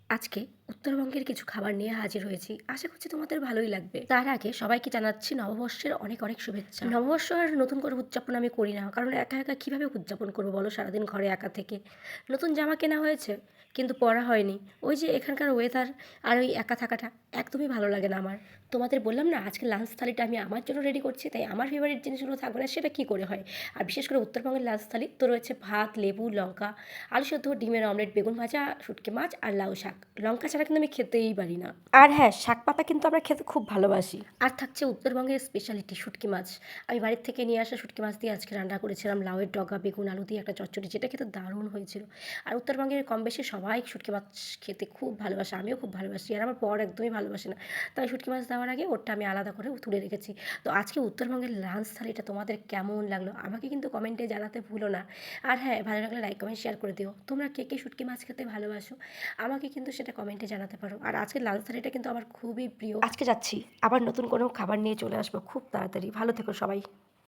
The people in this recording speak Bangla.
আজকে উত্তরবঙ্গের কিছু খাবার নিয়ে হাজির হয়েছি। আশা করছি তোমাদের ভালোই লাগবে। তার আগে সবাইকে জানাচ্ছি নববর্ষের অনেক অনেক শুভেচ্ছা। নববর্ষ আর নতুন করে উদযাপন আমি করি না, কারণ একা একা কীভাবে উদযাপন করবো বলো, সারাদিন ঘরে একা থেকে। নতুন জামা কেনা হয়েছে কিন্তু পরা হয়নি। ওই যে এখানকার ওয়েদার আর ওই একা থাকাটা একদমই ভালো লাগে না আমার। তোমাদের বললাম না আজকে লাঞ্চ থালিটা আমি আমার জন্য রেডি করছি, তাই আমার ফেভারিট জিনিসগুলো থাকবে না সেটা কী করে হয়। আর বিশেষ করে উত্তরবঙ্গের লাঞ্চ থালি তো রয়েছে ভাত, লেবু, লঙ্কা, আলু সেদ্ধ, ডিমের অমলেট, বেগুন ভাজা, শুটকি মাছ আর লাউ শাক। লঙ্কা ছাড়া কিন্তু আমি খেতেই পারি না। আর হ্যাঁ, শাক পাতা কিন্তু আমরা খেতে খুব ভালোবাসি। আর থাকছে উত্তরবঙ্গের স্পেশালিটি শুটকি মাছ। আমি বাড়ির থেকে নিয়ে আসা শুটকি মাছ দিয়ে আজকে রান্না করেছিলাম লাউয়ের ডগা, বেগুন, আলু দিয়ে একটা চচ্চড়ি, যেটা খেতে দারুণ হয়েছিল। আর উত্তরবঙ্গের কম বেশি সবাই শুটকি মাছ খেতে খুব ভালোবাসে, আমিও খুব ভালোবাসি। আর আমার বর একদমই ভালোবাসে না, তাই শুটকি মাছ দেওয়ার আগে ওরটা আমি আলাদা করে তুলে রেখেছি। তো আজকে উত্তরবঙ্গের লাঞ্চ থালিটা তোমাদের কেমন লাগলো আমাকে কিন্তু কমেন্টে জানাতে ভুলো না। আর হ্যাঁ, ভালো লাগলে লাইক কমেন্ট শেয়ার করে দিও। তোমরা কে কে শুটকি মাছ খেতে ভালোবাসো আমাকে কিন্তু সেটা কমেন্টে জানাতে পারো। আর আজকের লাল থালিটা কিন্তু আমার খুবই প্রিয়। আজকে যাচ্ছি, আবার নতুন কোনো খাবার নিয়ে চলে আসবো খুব তাড়াতাড়ি। ভালো থেকো সবাই।